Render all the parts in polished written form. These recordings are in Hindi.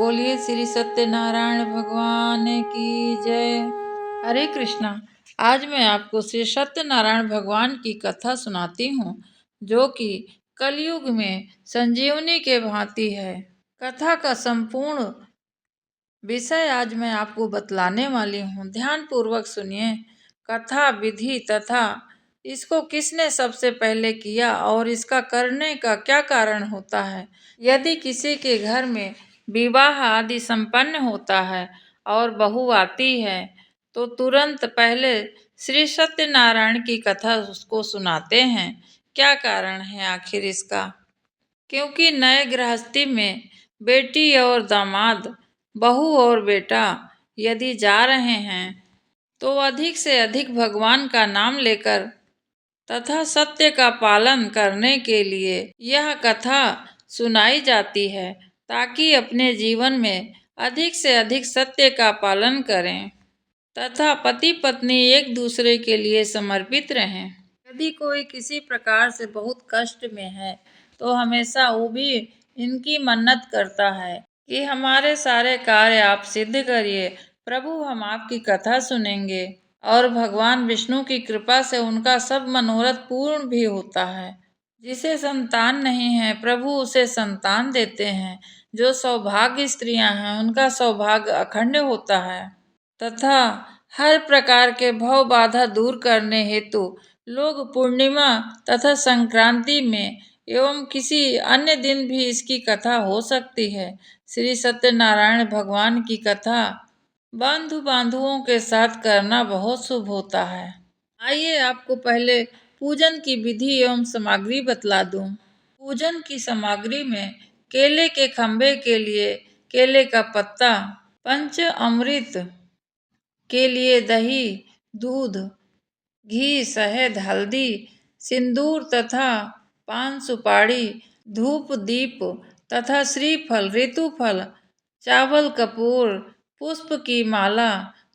बोलिए श्री सत्यनारायण भगवान की जय। हरे कृष्णा। आज मैं आपको श्री सत्यनारायण भगवान की कथा सुनाती हूँ, जो कि कलयुग में संजीवनी के भांति है। कथा का संपूर्ण विषय आज मैं आपको बतलाने वाली हूँ। ध्यान पूर्वक सुनिए। कथा विधि तथा इसको किसने सबसे पहले किया और इसका करने का क्या कारण होता है। यदि किसी के घर में विवाह आदि संपन्न होता है और बहू आती है तो तुरंत पहले श्री सत्यनारायण की कथा उसको सुनाते हैं। क्या कारण है आखिर इसका? क्योंकि नए गृहस्थी में बेटी और दामाद, बहू और बेटा यदि जा रहे हैं तो अधिक से अधिक भगवान का नाम लेकर तथा सत्य का पालन करने के लिए यह कथा सुनाई जाती है, ताकि अपने जीवन में अधिक से अधिक सत्य का पालन करें तथा पति पत्नी एक दूसरे के लिए समर्पित रहें। यदि कोई किसी प्रकार से बहुत कष्ट में है तो हमेशा वो भी इनकी मन्नत करता है कि हमारे सारे कार्य आप सिद्ध करिए, प्रभु हम आपकी कथा सुनेंगे। और भगवान विष्णु की कृपा से उनका सब मनोरथ पूर्ण भी होता है। जिसे संतान नहीं है प्रभु उसे संतान देते हैं। जो सौभाग्य स्त्रियां हैं उनका सौभाग्य अखंड होता है तथा हर प्रकार के भव बाधा दूर करने हेतु लोग पूर्णिमा तथा संक्रांति में एवं किसी अन्य दिन भी इसकी कथा हो सकती है। श्री सत्यनारायण भगवान की कथा बंधु बांधुओं के साथ करना बहुत शुभ होता है। आइए आपको पहले पूजन की विधि एवं सामग्री बतला दूं। पूजन की सामग्री में केले के खंभे के लिए केले का पत्ता, पंच अमृत के लिए दही, दूध, घी, शहद, हल्दी, सिंदूर तथा पान सुपारी, धूप दीप तथा श्रीफल, ऋतुफल, चावल, कपूर, पुष्प की माला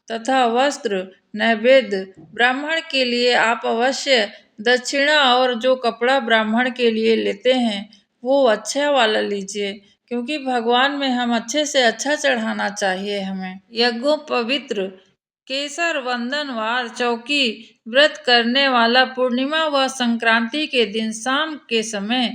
तथा वस्त्र, नैवेद्य। ब्राह्मण के लिए आप अवश्य दक्षिणा और जो कपड़ा ब्राह्मण के लिए लेते हैं वो अच्छा वाला लीजिए, क्योंकि भगवान में हम अच्छे से अच्छा चढ़ाना चाहिए हमें। यज्ञोपवीत केसर, वंदनवार, चौकी व्रत करने वाला पूर्णिमा व संक्रांति के दिन शाम के समय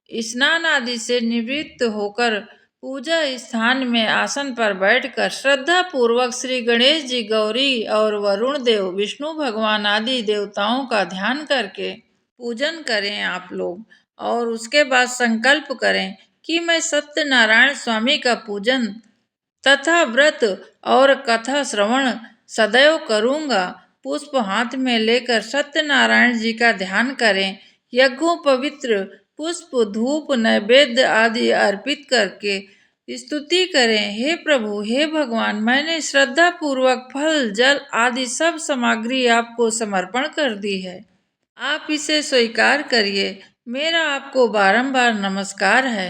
स्नान आदि से निवृत्त होकर पूजा स्थान में आसन पर बैठकर श्रद्धा पूर्वक श्री गणेश जी, गौरी और वरुण देव, विष्णु भगवान आदि देवताओं का ध्यान करके पूजन करें आप लोग। और उसके बाद संकल्प करें कि मैं सत्यनारायण स्वामी का पूजन तथा व्रत और कथा श्रवण सदैव करूंगा। पुष्प हाथ में लेकर सत्यनारायण जी का ध्यान करें। यज्ञोपवीत पुष्प, धूप, नैवेद्य आदि अर्पित करके स्तुति करें। हे प्रभु, हे भगवान, मैंने श्रद्धा पूर्वक फल, जल आदि सब सामग्री आपको समर्पण कर दी है। आप इसे स्वीकार करिए। मेरा आपको बारंबार नमस्कार है।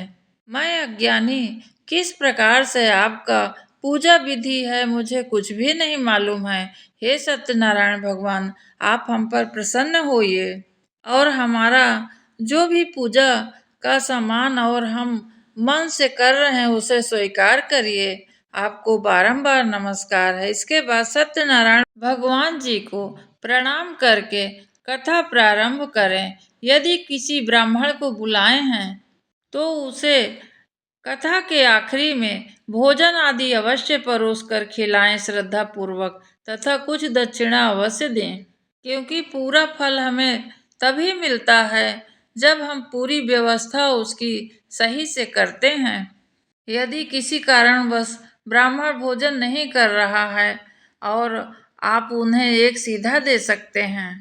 मैं अज्ञानी किस प्रकार से आपका पूजा विधि है मुझे कुछ भी नहीं मालूम है। हे सत्यनारायण भगवान, आप हम पर प्रसन्न होइए और हमारा जो भी पूजा का सामान और हम मन से कर रहे हैं उसे स्वीकार करिए। आपको बारंबार नमस्कार है। इसके बाद सत्यनारायण भगवान जी को प्रणाम करके कथा प्रारंभ करें। यदि किसी ब्राह्मण को बुलाए हैं तो उसे कथा के आखिरी में भोजन आदि अवश्य परोस कर खिलाएं श्रद्धा पूर्वक तथा कुछ दक्षिणा अवश्य दें, क्योंकि पूरा फल हमें तभी मिलता है जब हम पूरी व्यवस्था उसकी सही से करते हैं। यदि किसी कारणवश ब्राह्मण भोजन नहीं कर रहा है और आप उन्हें एक सीधा दे सकते हैं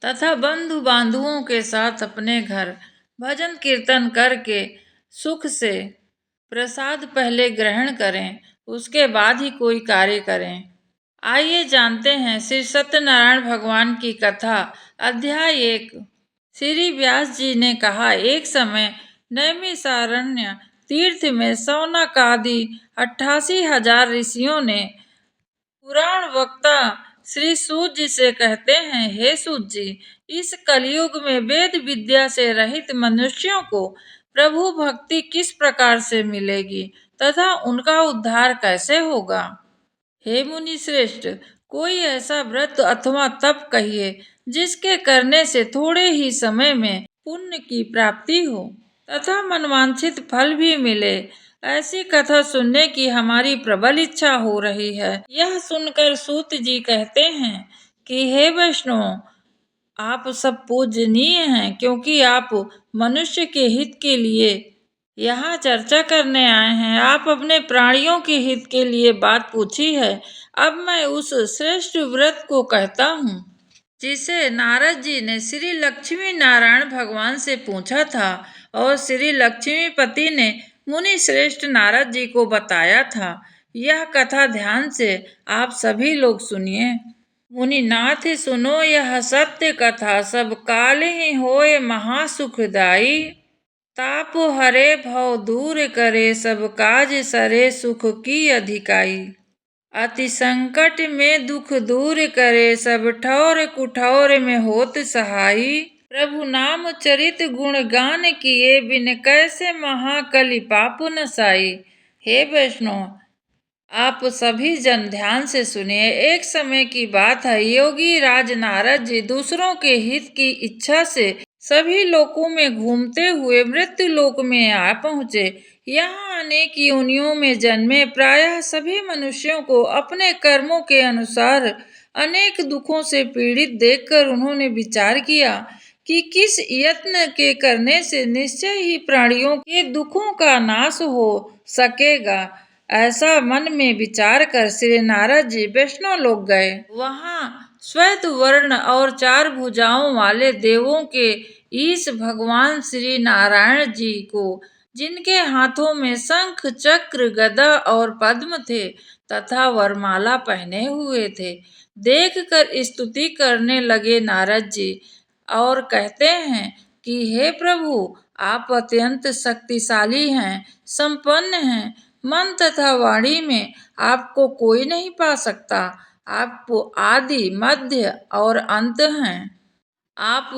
तथा बंधु बांधुओं के साथ अपने घर भजन कीर्तन करके सुख से प्रसाद पहले ग्रहण करें, उसके बाद ही कोई कार्य करें। आइए जानते हैं श्री सत्यनारायण भगवान की कथा। अध्याय 1। श्री व्यास जी ने कहा, एक समय नैमिषारण्य तीर्थ में शौनक आदि 88,000 ऋषियों ने पुराण वक्ता श्री सूत जी से कहते हैं, हे सूत जी, इस कलयुग में वेद विद्या से रहित मनुष्यों को प्रभु भक्ति किस प्रकार से मिलेगी। तथा उनका उद्धार कैसे होगा। हे मुनि श्रेष्ठ, कोई ऐसा व्रत अथवा तप कहिए जिसके करने से थोड़े ही समय में पुण्य की प्राप्ति हो तथा मनवांछित फल भी मिले। ऐसी कथा सुनने की हमारी प्रबल इच्छा हो रही है। यह सुनकर सूत जी कहते हैं कि हे वैष्णव, आप सब पूजनीय हैं, क्योंकि आप मनुष्य के हित के लिए यहाँ चर्चा करने आए हैं। आप अपने प्राणियों के हित के लिए बात पूछी है। अब मैं उस श्रेष्ठ व्रत को कहता हूँ जिसे नारद जी ने श्री लक्ष्मी नारायण भगवान से पूछा था और श्री लक्ष्मीपति ने मुनि श्रेष्ठ नारद जी को बताया था। यह कथा ध्यान से आप सभी लोग सुनिए। मुनिनाथ सुनो यह सत्य कथा, सब काल ही होए महासुखदाई। ताप हरे भव दूर करे, सब काज सरे सुख की अधिकाई। अति संकट में दुख दूर करे, सब ठौर कुठौर में होत सहाई। प्रभु नाम चरित गुण गान किए, बिन कैसे महाकलि पाप नसाई। हे वैष्णव, आप सभी जन ध्यान से सुनिए। एक समय की बात है, योगी राज नारद जी दूसरों के हित की इच्छा से सभी लोकों में घूमते हुए मृत्यु लोक में आ पहुँचे। यहाँ अनेक योनियों में जन्मे प्रायः सभी मनुष्यों को अपने कर्मों के अनुसार अनेक दुखों से पीड़ित देखकर उन्होंने विचार किया कि किस यत्न के करने से निश्चय ही प्राणियों के दुखों का नाश हो सकेगा। ऐसा मन में विचार कर श्री नारद जी वैष्णव लोक गए। वहाँ श्वेत वर्ण और 4 भुजाओं वाले देवों के ईश भगवान श्री नारायण जी को, जिनके हाथों में शंख चक्र गदा और पद्म थे तथा वरमाला पहने हुए थे, देखकर स्तुति करने लगे नारद जी और कहते हैं कि हे प्रभु, आप अत्यंत शक्तिशाली हैं, संपन्न हैं। मन तथा वाणी में आपको कोई नहीं पा सकता। आप आदि मध्य और अंत हैं। आप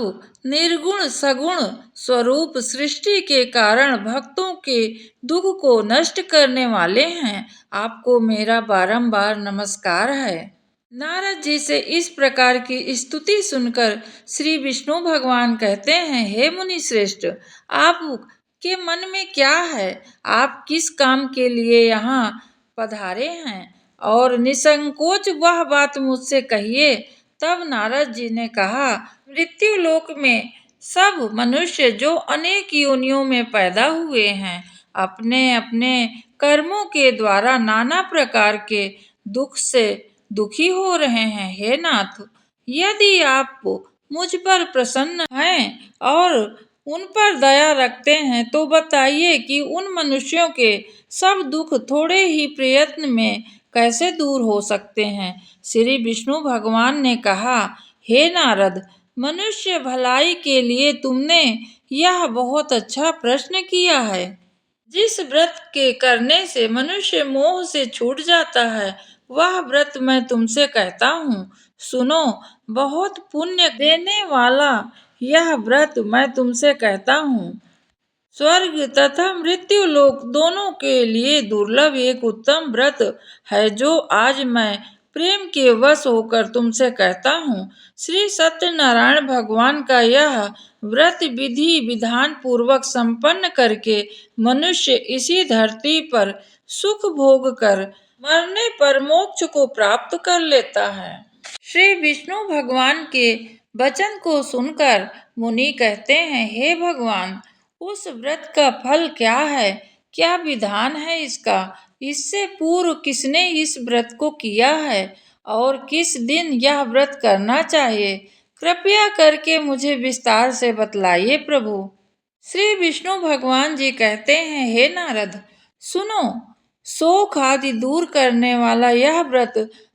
निर्गुण सगुण स्वरूप सृष्टि के कारण भक्तों के दुख को नष्ट करने वाले हैं। आपको मेरा बारंबार नमस्कार है। नारद जी से इस प्रकार की स्तुति सुनकर श्री विष्णु भगवान कहते हैं, हे मुनि श्रेष्ठ, आप के मन में क्या है? आप किस काम के लिए यहाँ पधारे हैं और निसंकोच वह बात मुझसे कहिए। तब नारद जी ने कहा, मृत्यु लोक में सब मनुष्य जो अनेक योनियों में पैदा हुए हैं, अपने अपने कर्मों के द्वारा नाना प्रकार के दुख से दुखी हो रहे हैं। हे नाथ, यदि आप मुझ पर प्रसन्न हैं और उन पर दया रखते हैं तो बताइए कि उन मनुष्यों के सब दुख थोड़े ही प्रयत्न में कैसे दूर हो सकते हैं। श्री विष्णु भगवान ने कहा, हे नारद, मनुष्य भलाई के लिए तुमने यह बहुत अच्छा प्रश्न किया है। जिस व्रत के करने से मनुष्य मोह से छूट जाता है, वह व्रत मैं तुमसे कहता हूँ, सुनो। बहुत पुण्य देने वाला यह व्रत मैं तुमसे कहता हूँ। स्वर्ग तथा मृत्यु लोक दोनों के लिए दुर्लभ एक उत्तम व्रत है, जो आज मैं प्रेम के वश होकर तुमसे कहता हूँ। श्री सत्यनारायण भगवान का यह व्रत विधि विधान पूर्वक संपन्न करके मनुष्य इसी धरती पर सुख भोग कर मरने पर मोक्ष को प्राप्त कर लेता है। श्री विष्णु भगवान के वचन को सुनकर मुनि कहते हैं, हे भगवान, उस व्रत का फल क्या है? क्या विधान है इसका? इससे पूर्व किसने इस व्रत को किया है और किस दिन यह व्रत करना चाहिए? कृपया करके मुझे विस्तार से बतलाइए प्रभु। श्री विष्णु भगवान जी कहते हैं, हे नारद, सुनो। शोक आदि दूर करने वाला यह व्रत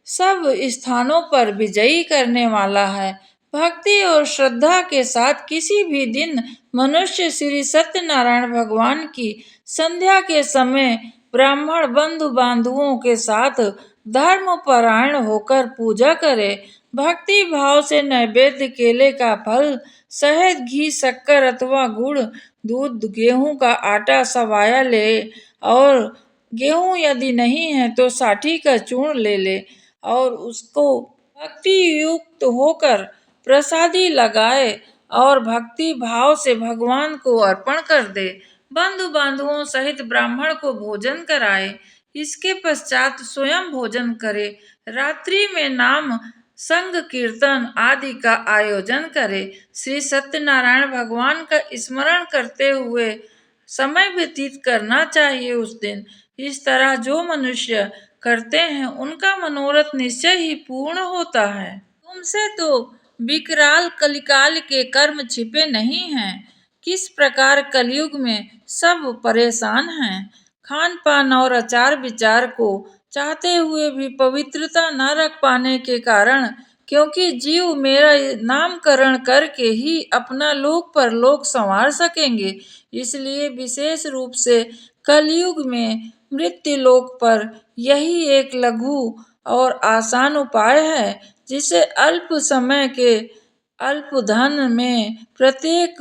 सब स्थानों पर विजयी करने वाला है। भक्ति और श्रद्धा के साथ किसी भी दिन मनुष्य श्री सत्यनारायण भगवान की संध्या के समय ब्राह्मण बंधु बांधुओं के साथ धर्म परायण होकर पूजा करे। भक्ति भाव से नैवेद्य केले का फल, शहद, घी, शक्कर अथवा गुड़, दूध, गेहूं का आटा, सवाया ले और गेहूं यदि नहीं है तो साठी का चूर्ण ले ले और उसको भक्ति युक्त होकर प्रसादी लगाए और भक्ति भाव से भगवान को अर्पण कर दे। बंधु बांधुओं सहित ब्राह्मण को भोजन कराए। इसके पश्चात स्वयं भोजन करे। रात्रि में नाम संग कीर्तन आदि का आयोजन करे। श्री सत्यनारायण भगवान का स्मरण करते हुए समय व्यतीत करना चाहिए उस दिन। इस तरह जो मनुष्य करते हैं उनका मनोरथ निश्चय ही पूर्ण होता है। तुमसे तो विकराल कलिकाल के कर्म छिपे नहीं हैं। किस प्रकार कलयुग में सब परेशान हैं। खान पान और आचार विचार को चाहते हुए भी पवित्रता न रख पाने के कारण, क्योंकि जीव मेरा नामकरण करके ही अपना लोक परलोक संवार सकेंगे, इसलिए विशेष रूप से कलयुग में मृत्यु लोक पर यही एक लघु और आसान उपाय है, जिसे अल्प समय के अल्प धन में प्रत्येक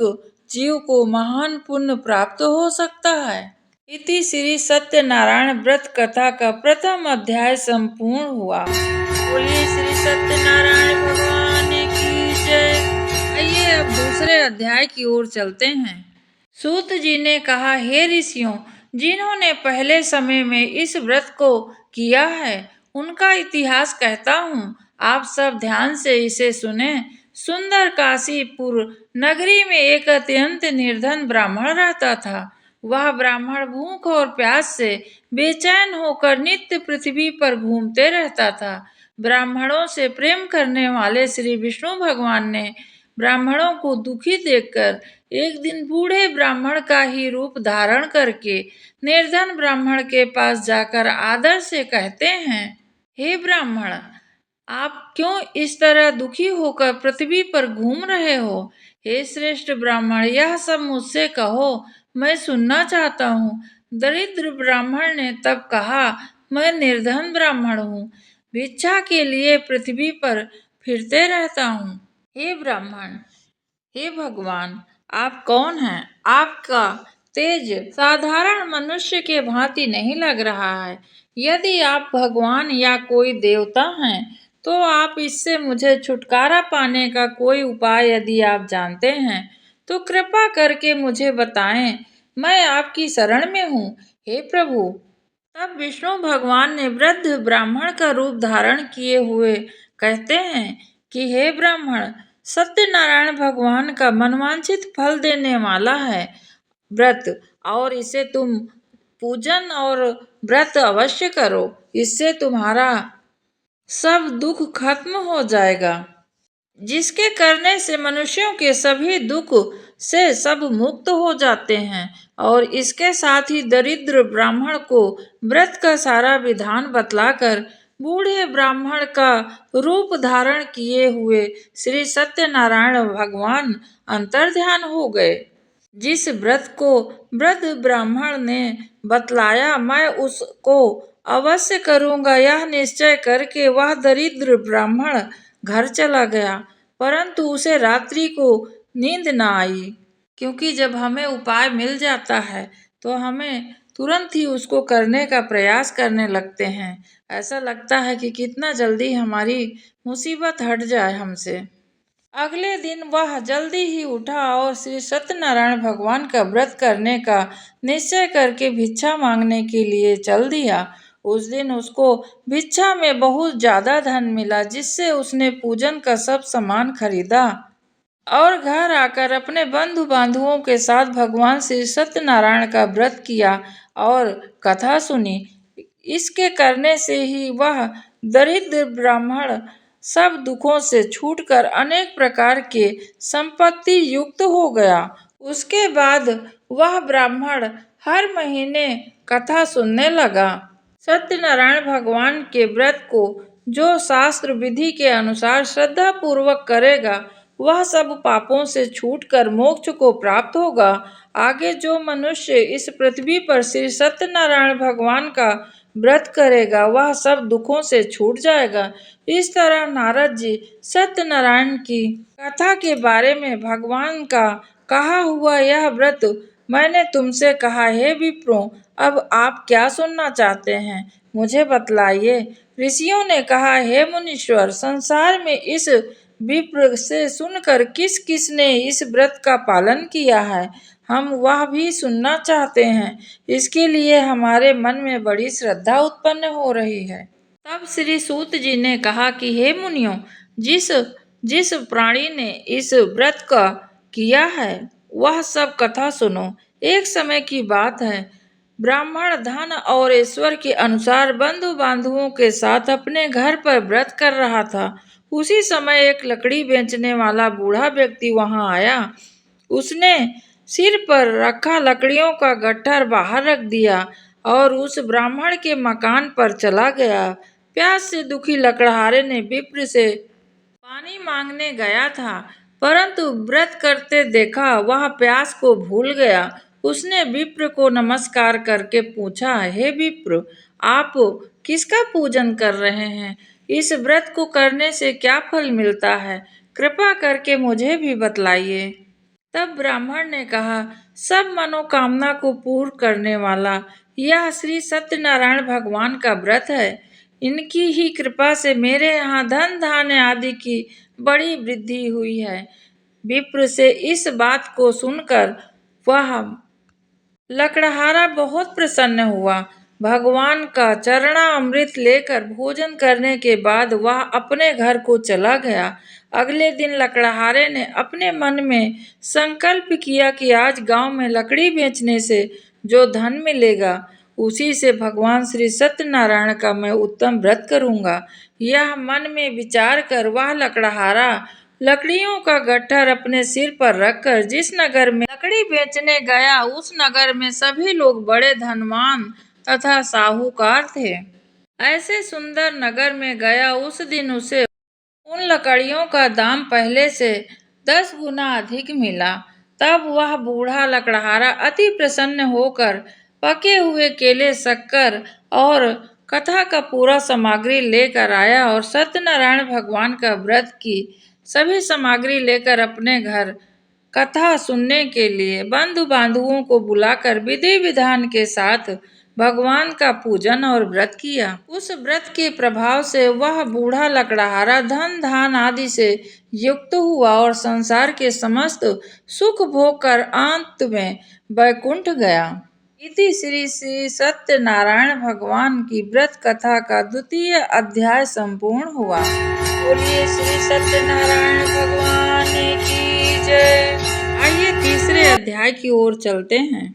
जीव को महान पुण्य प्राप्त हो सकता है। इति श्री सत्यनारायण व्रत कथा का प्रथम अध्याय संपूर्ण हुआ। बोलिए श्री सत्यनारायण भगवान की जय। आइए अब दूसरे अध्याय की ओर चलते हैं। सूत जी ने कहा, हे ऋषियों, जिन्होंने पहले समय में इस व्रत को किया है उनका इतिहास कहता हूँ, आप सब ध्यान से इसे सुने। सुंदर काशीपुर नगरी में एक अत्यंत निर्धन ब्राह्मण रहता था। वह ब्राह्मण भूख और प्यास से बेचैन होकर नित्य पृथ्वी पर घूमते रहता था। ब्राह्मणों से प्रेम करने वाले श्री विष्णु भगवान ने ब्राह्मणों को दुखी देखकर एक दिन बूढ़े ब्राह्मण का ही रूप धारण करके निर्धन ब्राह्मण के पास जाकर आदर से कहते हैं, हे ब्राह्मण, आप क्यों इस तरह दुखी होकर पृथ्वी पर घूम रहे हो। हे श्रेष्ठ ब्राह्मण, यह सब मुझसे कहो, मैं सुनना चाहता हूँ। दरिद्र ब्राह्मण ने तब कहा, मैं निर्धन ब्राह्मण हूँ, भिक्षा के लिए पृथ्वी पर फिरते रहता हूँ। हे ब्राह्मण, हे भगवान, आप कौन हैं। आपका तेज साधारण मनुष्य के भांति नहीं लग रहा है। यदि आप भगवान या कोई देवता हैं तो आप इससे मुझे छुटकारा पाने का कोई उपाय यदि आप जानते हैं तो कृपा करके मुझे बताएं। मैं आपकी शरण में हूँ, हे प्रभु। तब विष्णु भगवान ने वृद्ध ब्राह्मण का रूप धारण किए हुए कहते हैं कि हे ब्राह्मण, सत्यनारायण भगवान का मनवांछित फल देने वाला है व्रत, और इसे तुम पूजन और व्रत अवश्य करो। इससे तुम्हारा सब दुख खत्म हो जाएगा, जिसके करने से मनुष्यों के सभी दुख से सब मुक्त हो जाते हैं। और इसके साथ ही दरिद्र ब्राह्मण को व्रत का सारा विधान बतलाकर बूढ़े ब्राह्मण का रूप धारण किए हुए श्री सत्यनारायण भगवान अंतर्ध्यान हो गए। जिस व्रत को वृद्ध ब्राह्मण ने बतलाया, मैं उसको अवश्य करूंगा, यह निश्चय करके वह दरिद्र ब्राह्मण घर चला गया। परंतु उसे रात्रि को नींद न आई, क्योंकि जब हमें उपाय मिल जाता है तो हमें तुरंत ही उसको करने का प्रयास करने लगते हैं। ऐसा लगता है कि कितना जल्दी हमारी मुसीबत हट जाए हमसे। अगले दिन वह जल्दी ही उठा और श्री सत्यनारायण भगवान का व्रत करने का निश्चय करके भिक्षा मांगने के लिए चल दिया। उस दिन उसको भिक्षा में बहुत ज्यादा धन मिला, जिससे उसने पूजन का सब सामान खरीदा और घर आकर अपने बंधु बांधुओं के साथ भगवान श्री सत्यनारायण का व्रत किया और कथा सुनी। इसके करने से ही वह दरिद्र ब्राह्मण सब दुखों से छूटकर अनेक प्रकार के संपत्ति युक्त हो गया। उसके बाद वह ब्राह्मण हर महीने कथा सुनने लगा। सत्यनारायण भगवान के व्रत को जो शास्त्र विधि के अनुसार श्रद्धा पूर्वक करेगा, वह सब पापों से छूटकर मोक्ष को प्राप्त होगा। आगे जो मनुष्य इस पृथ्वी पर श्री सत्यनारायण भगवान का व्रत करेगा, वह सब दुखों से छूट जाएगा। इस तरह नारद जी सत्यनारायण की कथा के बारे में भगवान का कहा हुआ यह व्रत मैंने तुमसे कहा, हे विप्रों, अब आप क्या सुनना चाहते हैं, मुझे बतलाइए। ऋषियों ने कहा, हे मुनीश्वर, संसार में इस विप्र से सुनकर किस किस ने इस व्रत का पालन किया है, हम वह भी सुनना चाहते हैं। इसके लिए हमारे मन में बड़ी श्रद्धा उत्पन्न हो रही है। तब श्री सूत जी ने कहा कि हे मुनियों, जिस जिस प्राणी ने इस व्रत का किया है वह सब कथा सुनो। एक समय की बात है, ब्राह्मण धन और ईश्वर के अनुसार बंधु बांधवों के साथ अपने घर पर व्रत कर रहा था। उसी समय एक लकड़ी बेचने वाला बूढ़ा व्यक्ति वहां आया। उसने सिर पर रखा लकड़ियों का गट्ठर बाहर रख दिया और उस ब्राह्मण के मकान पर चला गया। प्यास से दुखी लकड़हारे ने विप्र से पानी मांगने गया था, परंतु व्रत करते देखा वह प्यास को भूल गया। उसने विप्र को नमस्कार करके पूछा, हे विप्र, आप किसका पूजन कर रहे हैं? इस व्रत को करने से क्या फल मिलता है? कृपा करके मुझे भी बतलाइए। तब ब्राह्मण ने कहा, सब मनोकामना को पूर्ण करने वाला यह श्री सत्यनारायण भगवान का व्रत है। इनकी ही कृपा से मेरे यहाँ धन धान्य आदि की बड़ी वृद्धि हुई है। विप्र से इस बात को सुनकर वह लकड़हारा बहुत प्रसन्न हुआ। भगवान का चरणा अमृत लेकर भोजन करने के बाद वह अपने घर को चला गया। अगले दिन लकड़हारे ने अपने मन में संकल्प किया कि आज गांव में लकड़ी बेचने से जो धन मिलेगा उसी से भगवान श्री सत्यनारायण का मैं उत्तम व्रत करूंगा। यह मन में विचार कर वह लकड़हारा लकड़ियों का गट्ठर अपने सिर पर रखकर जिस नगर में लकड़ी बेचने गया उस नगर में सभी लोग बड़े धनवान तथा साहूकार थे। ऐसे सुंदर नगर में गया उस दिन उसे उन लकड़ियों का दाम पहले से 10 गुना अधिक मिला। तब वह बूढ़ा लकड़हारा अति प्रसन्न होकर पके हुए केले, शक्कर और कथा का पूरा सामग्री लेकर आया और सत्यनारायण भगवान का व्रत की सभी सामग्री लेकर अपने घर कथा सुनने के लिए बंधु बांधवों को बुलाकर विधि विधान के साथ भगवान का पूजन और व्रत किया। उस व्रत के प्रभाव से वह बूढ़ा लकड़हारा धन धान आदि से युक्त हुआ और संसार के समस्त सुख भोग कर अंत में वैकुंठ गया। इति श्री श्री सत्यनारायण भगवान की व्रत कथा का द्वितीय अध्याय संपूर्ण हुआ। बोलिए श्री सत्यनारायण भगवान की जय। आइए तीसरे अध्याय की ओर चलते हैं।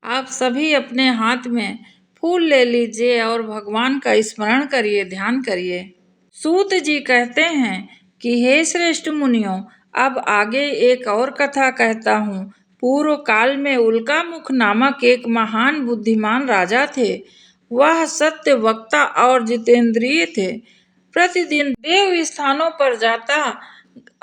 आप सभी अपने हाथ में फूल ले लीजिए और भगवान का स्मरण करिए, ध्यान करिए। सूत जी कहते हैं कि हे श्रेष्ठ मुनियों, अब आगे एक और कथा कहता हूँ। पूर्व काल में उल्कामुख नामक एक महान बुद्धिमान राजा थे। वह सत्य वक्ता और जितेंद्रिय थे। प्रतिदिन देव स्थानों पर जाता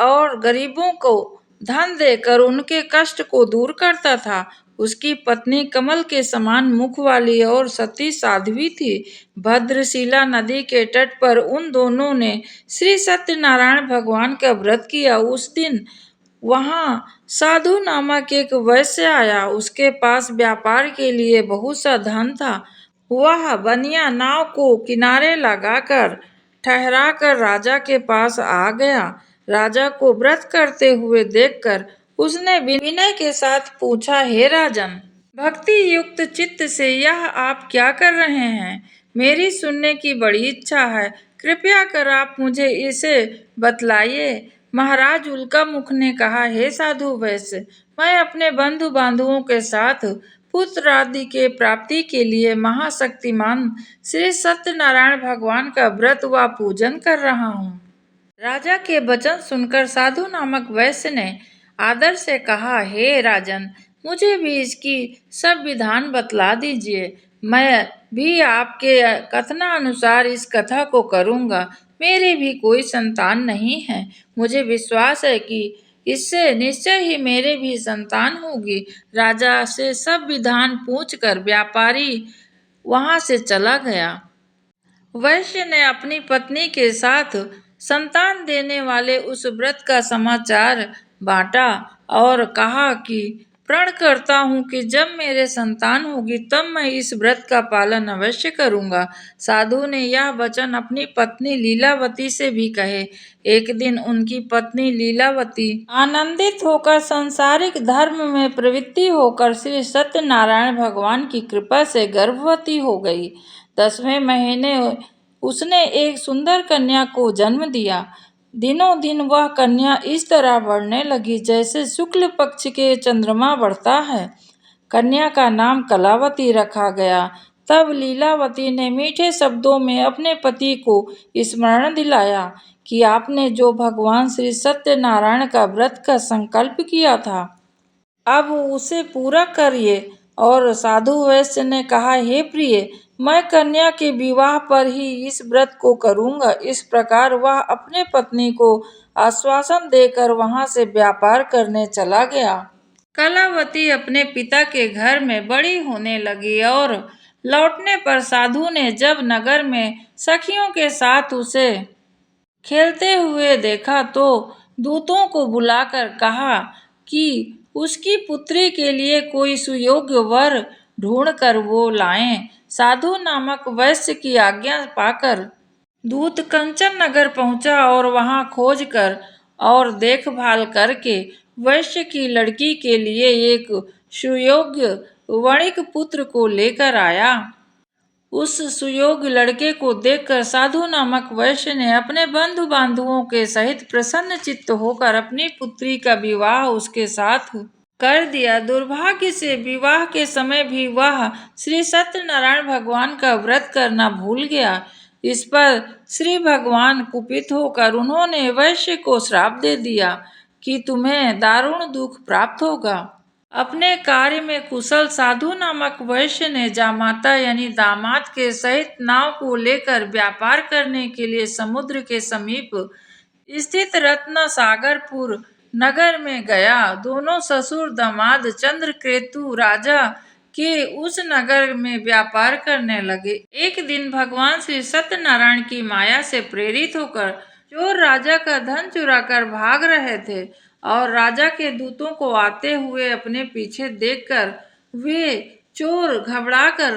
और गरीबों को धन देकर उनके कष्ट को दूर करता था। उसकी पत्नी कमल के समान मुख वाली और सती साध्वी थी। भद्रशिला नदी के तट पर उन दोनों ने श्री सत्यनारायण भगवान का व्रत किया। उस दिन वहां साधु नामक एक वैश्य आया। उसके पास व्यापार के लिए बहुत सा धन था। वह बनिया नाव को किनारे लगाकर ठहराकर राजा के पास आ गया। राजा को व्रत करते हुए देखकर उसने विनय के साथ पूछा, हे राजन, भक्ति युक्त चित्त से यह आप क्या कर रहे हैं? मेरी सुनने की बड़ी इच्छा है, कृपया कर आप मुझे इसे बतलाइए। महाराज उल्कामुख ने कहा, हे साधु वैश्य, मैं अपने बंधु बांधवों के साथ पुत्र आदि के प्राप्ति के लिए महाशक्तिमान श्री सत्यनारायण भगवान का व्रत व पूजन कर रहा हूँ। राजा के वचन सुनकर साधु नामक वैश्य ने आदर से कहा, हे राजन, मुझे भी इसकी सब विधान बतला दीजिए। मैं भी आपके कथनानुसार इस कथा को करूँगा। मेरी भी कोई संतान नहीं है। मुझे विश्वास है कि इससे निश्चय ही मेरे भी संतान होगी। राजा से सब विधान पूछकर व्यापारी वहां से चला गया। वैश्य ने अपनी पत्नी के साथ संतान देने वाले उस व्रत का समाचार बांटा और कहा कि प्रण करता हूँ कि जब मेरे संतान होगी तब मैं इस व्रत का पालन अवश्य करूँगा। साधु ने यह वचन अपनी पत्नी लीलावती से भी कहे। एक दिन उनकी पत्नी लीलावती आनंदित होकर सांसारिक धर्म में प्रवृत्ति होकर श्री सत्यनारायण भगवान की कृपा से गर्भवती हो गई। 10वें महीने उसने एक सुंदर कन्या को जन्म दिया। दिनों दिन वह कन्या इस तरह बढ़ने लगी जैसे शुक्ल पक्ष के चंद्रमा बढ़ता है। कन्या का नाम कलावती रखा गया। तब लीलावती ने मीठे शब्दों में अपने पति को स्मरण दिलाया कि आपने जो भगवान श्री सत्यनारायण का व्रत का संकल्प किया था, अब उसे पूरा करिए। और साधु वैश्य ने कहा, हे प्रिय, मैं कन्या के विवाह पर ही इस व्रत को करूंगा। इस प्रकार वह अपने पत्नी को आश्वासन देकर वहां से व्यापार करने चला गया। कलावती अपने पिता के घर में बड़ी होने लगी और लौटने पर साधु ने जब नगर में सखियों के साथ उसे खेलते हुए देखा तो दूतों को बुलाकर कहा कि उसकी पुत्री के लिए कोई सुयोग्य वर ढूंढ कर वो लाएं। साधु नामक वैश्य की आज्ञा पाकर दूत कंचन नगर पहुंचा और वहां खोज कर और देखभाल करके वैश्य की लड़की के लिए एक सुयोग्य वणिक पुत्र को लेकर आया। उस सुयोग्य लड़के को देखकर साधु नामक वैश्य ने अपने बंधु बांधवों के सहित प्रसन्न चित्त होकर अपनी पुत्री का विवाह उसके साथ कर दिया। दुर्भाग्य से विवाह के समय भी वह श्री सत्यनारायण भगवान का व्रत करना भूल गया। इस पर श्री भगवान कुपित होकर उन्होंने वैश्य को श्राप दे दिया कि तुम्हें दारुण दुख प्राप्त होगा। अपने कार्य में कुशल साधु नामक वैश्य ने जामाता यानी दामाद के सहित नाव को लेकर व्यापार करने के लिए समुद्र के समीप स्थित रत्न सागरपुर नगर में गया। दोनों ससुर दामाद चंद्रकेतु राजा के उस नगर में व्यापार करने लगे। एक दिन भगवान श्री सत्यनारायण की माया से प्रेरित होकर चोर राजा का धन चुराकर भाग रहे थे और राजा के दूतों को आते हुए अपने पीछे देखकर वे चोर घबराकर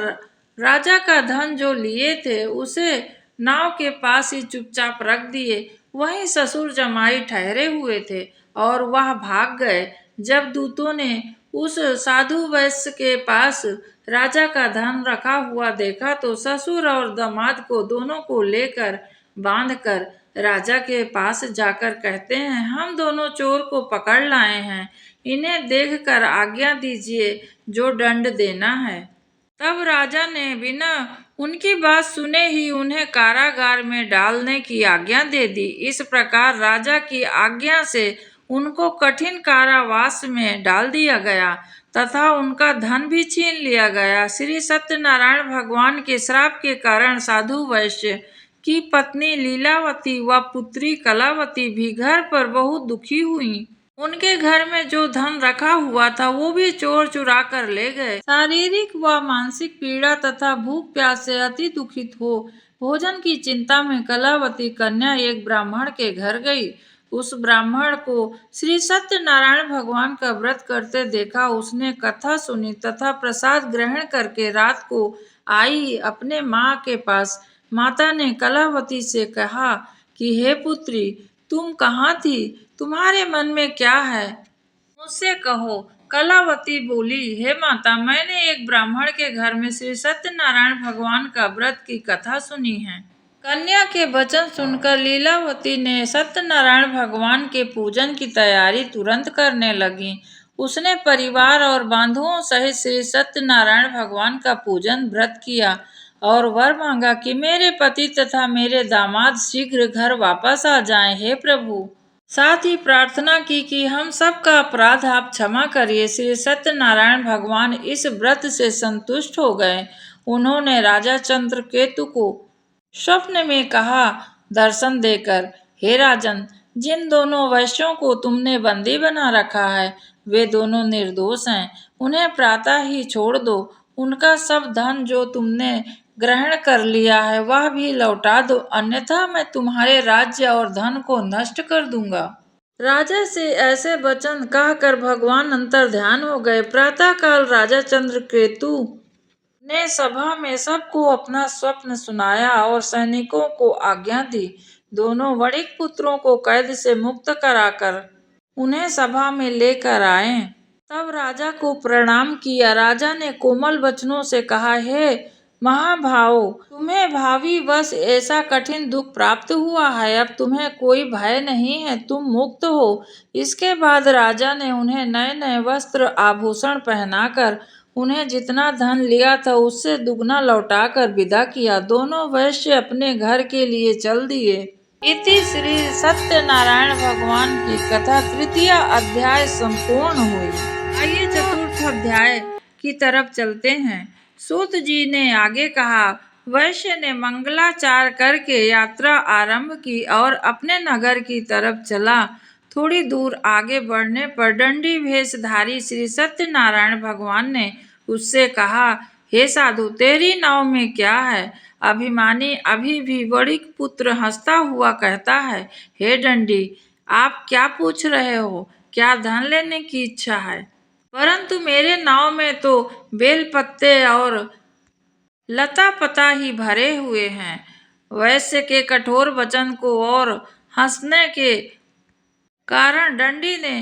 राजा का धन जो लिए थे उसे नाव के पास ही चुपचाप रख दिए। वहीं ससुर जमाई ठहरे हुए थे और वह भाग गए। जब दूतों ने उस साधु वैश्य के पास राजा का धन रखा हुआ देखा तो ससुर और दामाद को दोनों को लेकर बांधकर राजा के पास जाकर कहते हैं, हम दोनों चोर को पकड़ लाए हैं, इन्हें देखकर आज्ञा दीजिए जो दंड देना है। तब राजा ने बिना उनकी बात सुने ही उन्हें कारागार में डालने की आज्ञा दे दी। इस प्रकार राजा की आज्ञा से उनको कठिन कारावास में डाल दिया गया तथा उनका धन भी छीन लिया गया। श्री सत्यनारायण भगवान के श्राप के कारण साधु वैश्य की पत्नी लीलावती व पुत्री कलावती भी घर पर बहुत दुखी हुई। उनके घर में जो धन रखा हुआ था वो भी चोर चुरा कर ले गए। शारीरिक व मानसिक पीड़ा तथा भूख प्यास से अति दुखित हो भोजन की चिंता में कलावती कन्या एक ब्राह्मण के घर गई। उस ब्राह्मण को श्री सत्यनारायण भगवान का व्रत करते देखा। उसने कथा सुनी तथा प्रसाद ग्रहण करके रात को आई अपने माँ के पास। माता ने कलावती से कहा कि हे पुत्री, तुम कहाँ थी? तुम्हारे मन में क्या है? मुझसे कहो। कलावती बोली, हे माता, मैंने एक ब्राह्मण के घर में श्री सत्यनारायण भगवान का व्रत की कथा सुनी है। कन्या के वचन सुनकर लीलावती ने सत्यनारायण भगवान के पूजन की तैयारी तुरंत करने लगी। उसने परिवार और बंधुओं सहित श्री सत्यनारायण भगवान का पूजन व्रत किया और वर मांगा कि मेरे पति तथा मेरे दामाद शीघ्र घर वापस आ जाएं। हे प्रभु, साथ ही प्रार्थना की कि हम सबका अपराध आप क्षमा करिए। श्री सत्यनारायण भगवान इस व्रत से संतुष्ट हो गए। उन्होंने राजा चंद्रकेतु को स्वप्न में कहा दर्शन देकर, हे राजन, जिन दोनों वैश्यों को तुमने बंदी बना रखा है वे दोनों निर्दोष हैं। उन्हें प्रातः ही छोड़ दो। उनका सब धन जो तुमने ग्रहण कर लिया है वह भी लौटा दो, अन्यथा मैं तुम्हारे राज्य और धन को नष्ट कर दूंगा। राजा से ऐसे वचन कहकर भगवान अंतर ध्यान हो गए। प्रातः काल राजा चंद्रकेतु ने सभा में सबको अपना स्वप्न सुनाया और सैनिकों को आज्ञा दी। दोनों वणिक पुत्रों को कैद से मुक्त कराकर उन्हें सभा में लेकर आए। तब राजा को प्रणाम किया। राजा ने कोमल वचनों से कहा, हे महाभाव, तुम्हें भावी वश ऐसा कठिन दुख प्राप्त हुआ है, अब तुम्हें कोई भय नहीं है, तुम मुक्त हो। इसके बाद राजा ने उन्हें नए नए वस्त्र आभूषण पहनाकर उन्हें जितना धन लिया था उससे दुगना लौटाकर विदा किया। दोनों वैश्य अपने घर के लिए चल दिए। इति श्री सत्यनारायण भगवान की कथा तृतीय अध्याय संपूर्ण हुई। आइए चतुर्थ अध्याय की तरफ चलते हैं। सूत जी ने आगे कहा, वैश्य ने मंगलाचार करके यात्रा आरंभ की और अपने नगर की तरफ चला। थोड़ी दूर आगे बढ़ने पर दंडी भेषधारी श्री सत्यनारायण भगवान ने उससे कहा, हे साधु, तेरी नाव में क्या है? अभिमानी अभी भी वणिक पुत्र हंसता हुआ कहता है, हे दंडी, आप क्या पूछ रहे हो? क्या धन लेने की इच्छा है? परंतु मेरे नाव में तो बेल पत्ते और लता पता ही भरे हुए हैं। वैश्य के कठोर वचन को और हंसने के कारण दंडी ने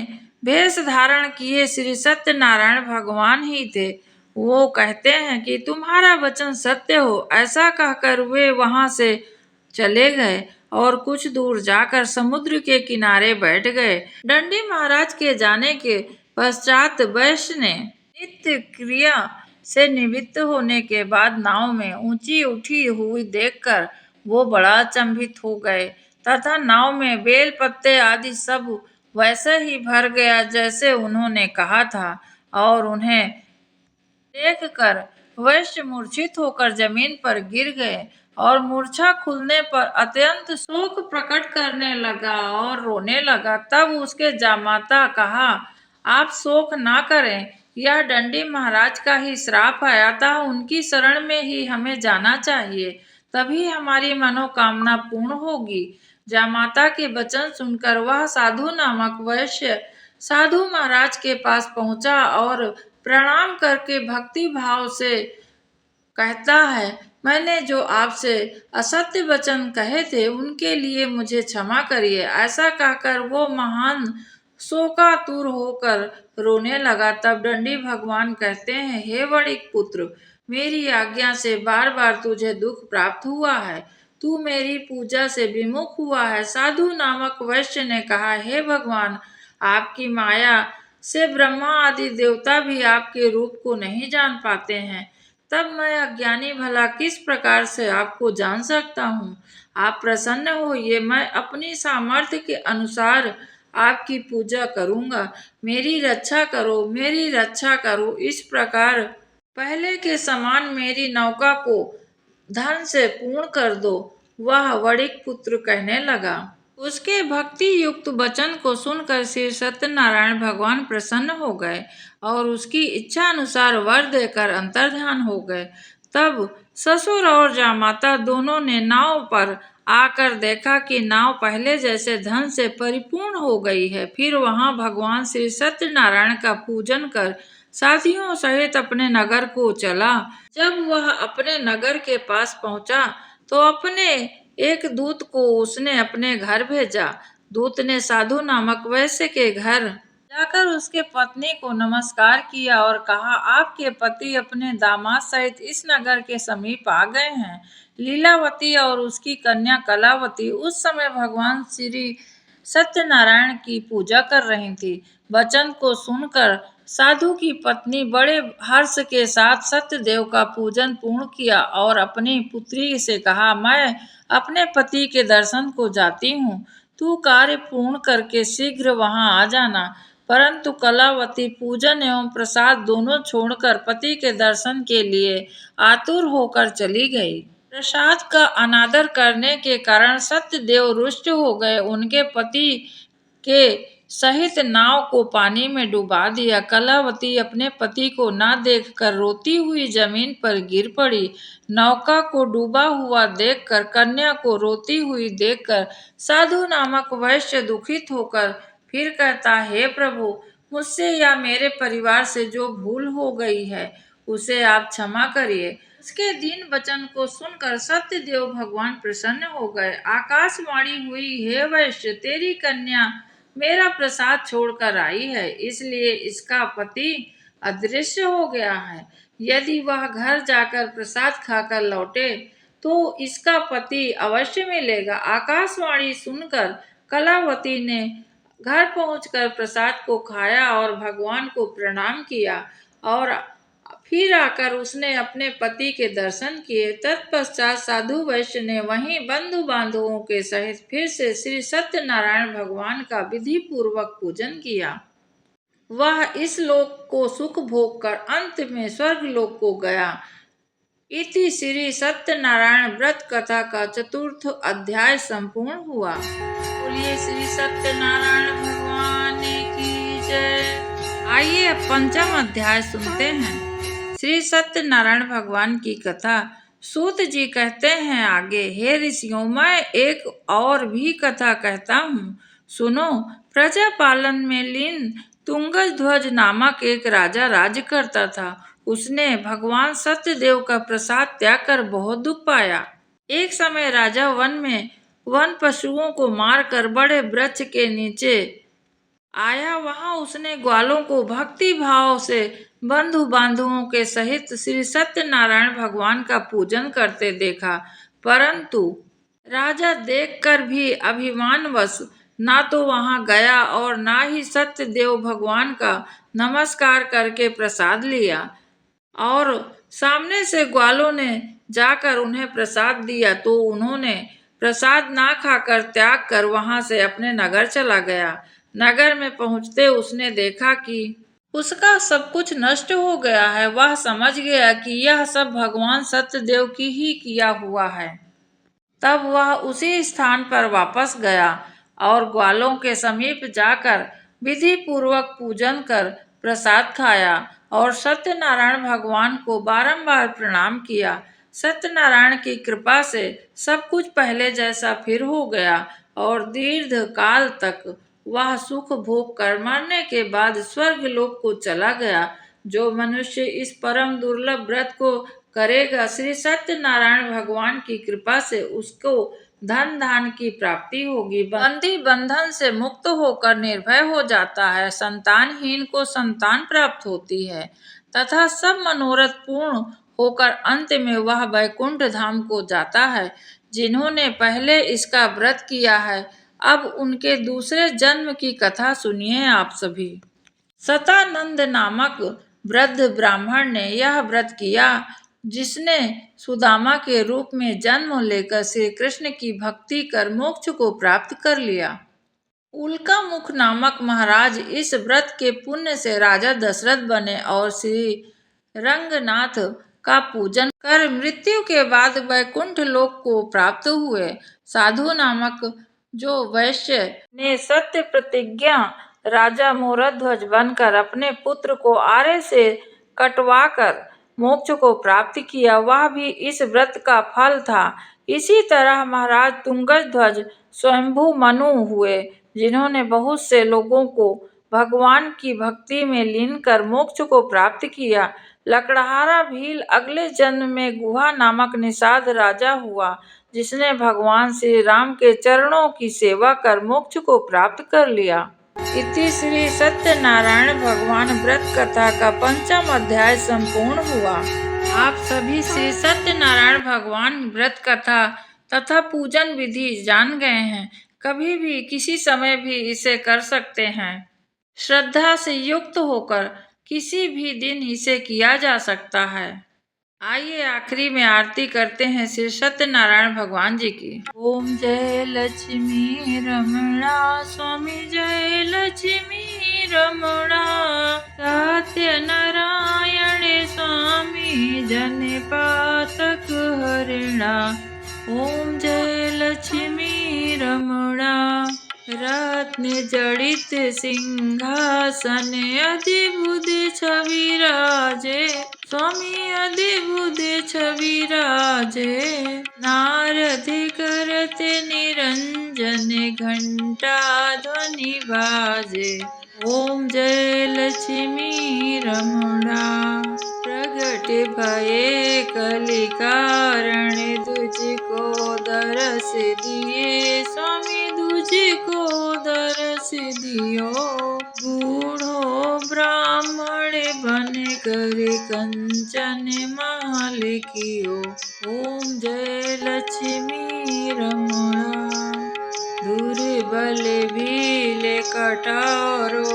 भेष धारण किए श्री सत्यनारायण भगवान ही थे। वो कहते हैं कि तुम्हारा वचन सत्य हो। ऐसा कहकर वे वहां से चले गए और कुछ दूर जाकर समुद्र के किनारे बैठ गए। दंडी महाराज के जाने के पश्चात वैश्य ने नित्य क्रिया से निवृत्त होने के बाद नाव में ऊंची उठी हुई देखकर वो बड़ा अचंभित हो गए तथा नाव में बेल पत्ते आदि सब वैसे ही भर गया जैसे उन्होंने कहा था और उन्हें देखकर वैश्य मूर्छित होकर जमीन पर गिर गए और मूर्छा खुलने पर अत्यंत शोक प्रकट करने लगा और रोने लगा। तब उसके जामाता कहा, आप शोक ना करें, यह दंडी महाराज का ही श्राप है, अतः उनकी शरण में ही हमें जाना चाहिए, तभी हमारी मनोकामना पूर्ण होगी। जामाता के वचन सुनकर वह साधु नामक वैश्य साधु महाराज के पास पहुंचा और प्रणाम करके भक्ति भाव से कहता है, मैंने जो आपसे असत्य वचन कहे थे उनके लिए मुझे क्षमा करिए। ऐसा कहकर वो महान शोकातुर होकर रोने लगा। तब दंडी भगवान कहते हैं, हे वणिक पुत्र, मेरी आज्ञा से बार बार तुझे दुख प्राप्त हुआ है, तू मेरी पूजा से विमुख हुआ है। साधु नामक वैश्य ने कहा, हे भगवान, आपकी माया से ब्रह्मा आदि देवता भी आपके रूप को नहीं जान पाते हैं, तब मैं अज्ञानी भला किस प्रकार से आपको जान सकता हूँ। आप प्रसन्न होइए, मैं अपनी सामर्थ्य के अनुसार आपकी पूजा करूँगा। मेरी रक्षा करो, मेरी रक्षा करो। इस प्रकार पहले के समान मेरी नौका को धन से पूर्ण कर दो। वह वणिक पुत्र कहने लगा। उसके भक्ति युक्त वचन को सुनकर श्री सत्यनारायण भगवान प्रसन्न हो गए और उसकी इच्छा अनुसार वर देकर अंतर्ध्यान हो गए। तब ससुर और जामाता दोनों ने नाव पर आकर देखा कि नाव पहले जैसे धन से परिपूर्ण हो गई है। फिर वहां भगवान श्री सत्यनारायण का पूजन कर साथियों सहित अपने नगर को चला। जब वह अपने नगर के पास पहुंचा तो अपने एक दूत को उसने अपने घर भेजा। दूत ने साधु नामक वैश्य के घर जाकर उसके पत्नी को नमस्कार किया और कहा, आपके पति अपने दामाद सहित इस नगर के समीप आ गए हैं। लीलावती और उसकी कन्या कलावती उस समय भगवान श्री सत्यनारायण की पूजा कर रही थी। वचन को सुनकर साधु की पत्नी बड़े हर्ष के साथ सत्यदेव का पूजन पूर्ण किया और अपनी पुत्री से कहा, मैं अपने पति के दर्शन को जाती हूँ, तू कार्य पूर्ण करके शीघ्र वहां आ जाना। परंतु कलावती पूजन एवं प्रसाद दोनों छोड़कर पति के दर्शन के लिए आतुर होकर चली गई। प्रसाद का अनादर करने के कारण सत्यदेव रुष्ट हो गए। उनके पति के सहित नाव को पानी में डुबा दिया। कलावती अपने पति को न देखकर रोती हुई जमीन पर गिर पड़ी। नौका को डूबा हुआ देखकर, कन्या को रोती हुई देखकर साधु नामक वैश्य दुखित होकर फिर कहता, हे प्रभु, मुझसे या मेरे परिवार से जो भूल हो गई है उसे आप क्षमा करिए। उसके दीन वचन को सुनकर सत्यदेव भगवान प्रसन्न हो गए। आकाशवाणी हुई, हे वैश्य, तेरी कन्या मेरा प्रसाद छोड़कर आई है, इसलिए इसका पति अदृश्य हो गया है। यदि वह घर जाकर प्रसाद खाकर लौटे तो इसका पति अवश्य मिलेगा। आकाशवाणी सुनकर कलावती ने घर पहुंचकर प्रसाद को खाया और भगवान को प्रणाम किया और फिर आकर उसने अपने पति के दर्शन किए। तत्पश्चात साधु वैश्य ने वहीं बंधु बांधवों के सहित फिर से श्री सत्यनारायण भगवान का विधि पूर्वक पूजन किया। वह इस लोक को सुख भोग कर अंत में स्वर्ग लोक को गया। इति श्री सत्यनारायण व्रत कथा का चतुर्थ अध्याय संपूर्ण हुआ। बोलिए श्री सत्यनारायण भगवान की जय। आइए अब पंचम अध्याय सुनते हैं। श्री सत्यनारायण भगवान की कथा। सूत जी कहते हैं आगे, हे ऋषियों, मैं एक और भी कथा कहता हूँ, सुनो। प्रजा पालन में लीन तुंगध्वज नामक एक राजा राज्य करता था। उसने भगवान सत्यदेव का प्रसाद त्याग कर बहुत दुख पाया। एक समय राजा वन में वन पशुओं को मारकर बड़े वृक्ष के नीचे आया। वहां उसने ग्वालों को भक्ति भाव से बंधु बांधवों के सहित श्री सत्यनारायण भगवान का पूजन करते देखा, परंतु राजा देखकर भी अभिमानवश ना तो वहां गया और ना ही सत्यदेव भगवान का नमस्कार करके प्रसाद लिया। और सामने से ग्वालों ने जाकर उन्हें प्रसाद दिया तो उन्होंने प्रसाद ना खाकर त्याग कर वहां से अपने नगर चला गया। नगर में पहुंचते उसने देखा कि उसका सब कुछ नष्ट हो गया है। वह समझ गया कि यह सब भगवान सत्यदेव की ही किया हुआ है। तब वह उसी स्थान पर वापस गया और ग्वालों के समीप जाकर विधि पूर्वक पूजन कर प्रसाद खाया और सत्यनारायण भगवान को बारंबार प्रणाम किया। सत्यनारायण की कृपा से सब कुछ पहले जैसा फिर हो गया और दीर्घ काल तक वह सुख भोग कर मरने के बाद स्वर्ग लोक को चला गया। जो मनुष्य इस परम दुर्लभ व्रत को करेगा, श्री सत्यनारायण भगवान की कृपा से उसको धन धान की प्राप्ति होगी। बंदी बंधन से मुक्त होकर निर्भय हो जाता है। संतानहीन को संतान प्राप्त होती है तथा सब मनोरथ पूर्ण होकर अंत में वह वैकुंठ धाम को जाता है। जिन्होंने पहले इसका व्रत किया है, अब उनके दूसरे जन्म की कथा सुनिए आप सभी। सतानंद नामक वृद्ध ब्राह्मण ने यह व्रत किया, जिसने सुदामा के रूप में जन्म लेकर श्री कृष्ण की भक्ति कर मोक्ष को प्राप्त कर लिया। उल्का मुख नामक महाराज इस व्रत के पुण्य से राजा दशरथ बने और श्री रंगनाथ का पूजन कर मृत्यु के बाद वैकुंठ लोक को प्राप्त हुए। साधु नामक जो वैश्य ने सत्य प्रतिज्ञा राजा मोरध्वज बनकर अपने पुत्र को आरे से कटवाकर मोक्ष को प्राप्त किया, वह भी इस व्रत का फल था। इसी तरह महाराज तुंगध्वज स्वयंभू मनु हुए, जिन्होंने बहुत से लोगों को भगवान की भक्ति में लीन कर मोक्ष को प्राप्त किया। लकड़हारा भील अगले जन्म में गुहा नामक निषाद राजा हुआ, जिसने भगवान श्री राम के चरणों की सेवा कर मोक्ष को प्राप्त कर लिया। इति श्री सत्यनारायण भगवान व्रत कथा का पंचम अध्याय संपूर्ण हुआ। आप सभी श्री सत्यनारायण भगवान व्रत कथा तथा पूजन विधि जान गए हैं। कभी भी किसी समय भी इसे कर सकते हैं। श्रद्धा से युक्त होकर किसी भी दिन इसे किया जा सकता है। आइए आखिरी में आरती करते हैं श्री सत्यनारायण भगवान जी की। ओम जय लक्ष्मी रमणा स्वामी, जय लक्ष्मी रमणा। सत्यनारायण स्वामी जन पातक हरिणा। ओम जय लक्ष्मी रमणा। रत्न जड़ित सिंहासन अधिबुध छवि राजे, स्वामी अधिबुध छवि राजे। नारद करत निरंजन घंटा ध्वनि बाजे। ओम जय लक्ष्मी रमणा। प्रगट भये कलि कारण, तुझको दरस दिए स्वामी, तुझको दरस दियो। बूढ़ो ब्राह्मण बन कर कंचन महल कियो। ओम जय लक्ष्मी रमणा। दुर्बल भील कटारो,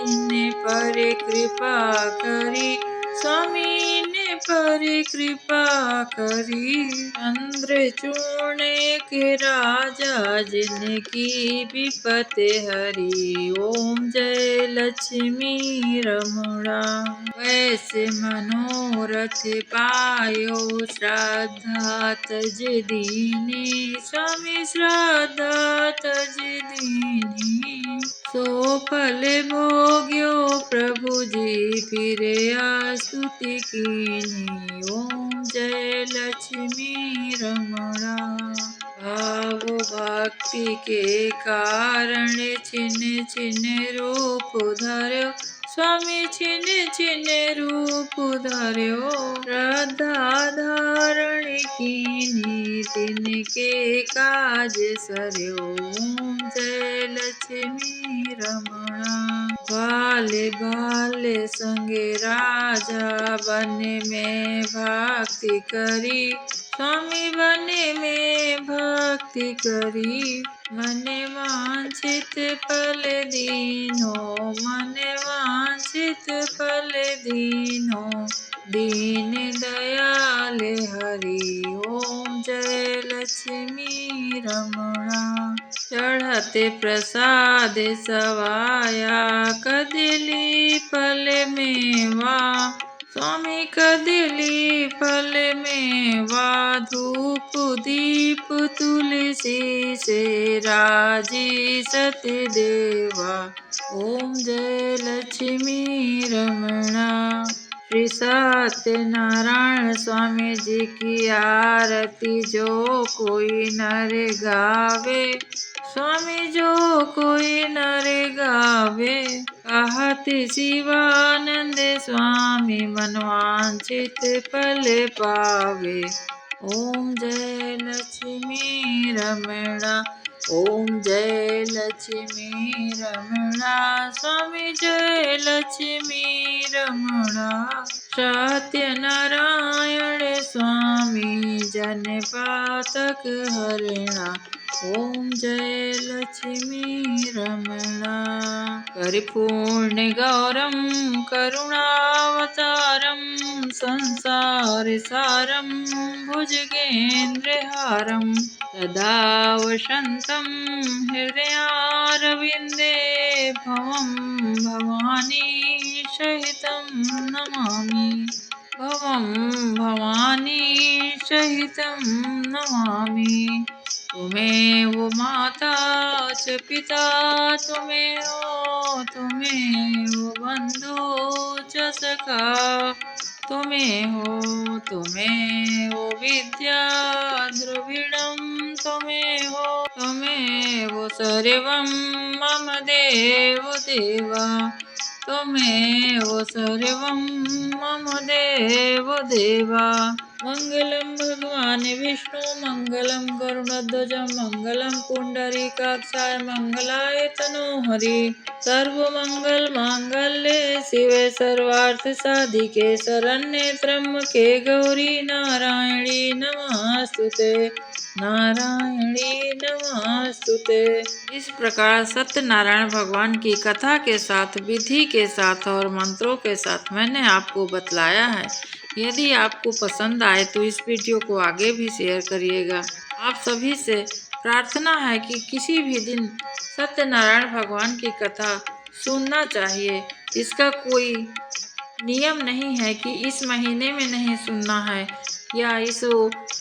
इन पर कृपा करी स्वामी, ने पर कृपा करी। चंद्रचूर्ण के राजा, जिनकी विपत हरी। ओम जय लक्ष्मी रमणा। वैसे मनोरथ पायो, श्रद्धा तज दीनी स्वामी, श्रद्धा तज दीनी। सो फल भोग्यो प्रभु जी, फिरे स्तुति कीनी। ओम जय लक्ष्मी रमणा। भाव भक्ति के कारण, छिन छिन रूप धर्यो स्वामी, छिन छिन रूप धर्यो। श्रद्धा धारण कीनी, तिनके काज सर्यो। ओम जय लक्ष्मी रमणा। बाल बाल संग राजा, वन में भक्ति करी स्वामी, वन में भक्ति करी। मन वांछित फल दीनो, मन वांछित फल दीनो। दीन दयाल हरि। ओम जय लक्ष्मी रमणा। चढ़ते प्रसाद सवाया, कदली फल मेवा स्वामी, कदली फल मेवा। धूप दीप तुलसी से, राजी सत्य देवा। ओम जय लक्ष्मी रमणा। श्री सत्यनारायण स्वामी जी की आरती, जो कोई नर गावे स्वामी, जो कोई नर गावे। कहत शिवानंद स्वामी, मनवांछित फल पावे। ओम जय लक्ष्मी रमणा। ओम जय लक्ष्मी रमणा। स्वामी जय लक्ष्मी रमणा। सत्यनारायण स्वामी, जन पातक हरणा। ओम जय लक्ष्मी रमणा। परिपूर्ण गौरम करुणावतारम, संसार सारम भुजगेन्द्रहारम। सदा वसन्तं हृदयारविन्दे, भवं भवानी सहितं नमामि। भवं भवानी सहितं नमामि। तुमेव माता च पिता, तुमेव बन्धु च सखा। तुमेव विद्या द्रविणं, तुमेव सर्वं मम देव देवा। तुमेव सर्वं मम देव देवा। मंगलम भगवान विष्णु, मंगलम गरुड़ध्वज, मंगलम पुंडरीकाक्षाय, मंगलाय तनोहरि। सर्वमंगल मांगल्ये शिवे सर्वार्थ साधिके, शरण्ये त्र्यंबके गौरी नारायणी नमस्तुते, नारायणी नमस्तुते। इस प्रकार सत्यनारायण भगवान की कथा के साथ, विधि के साथ और मंत्रों के साथ मैंने आपको बतलाया है। यदि आपको पसंद आए तो इस वीडियो को आगे भी शेयर करिएगा। आप सभी से प्रार्थना है कि किसी भी दिन सत्यनारायण भगवान की कथा सुनना चाहिए। इसका कोई नियम नहीं है कि इस महीने में नहीं सुनना है या इस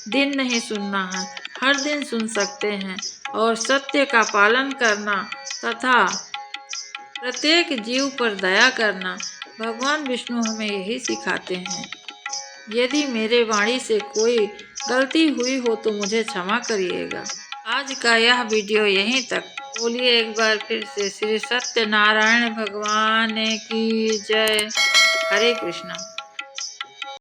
दिन नहीं सुनना है। हर दिन सुन सकते हैं और सत्य का पालन करना तथा प्रत्येक जीव पर दया करना भगवान विष्णु हमें यही सिखाते हैं। यदि मेरे वाणी से कोई गलती हुई हो तो मुझे क्षमा करिएगा। आज का यह वीडियो यहीं तक। बोलिए एक बार फिर से श्री सत्यनारायण भगवान की जय। हरे कृष्णा।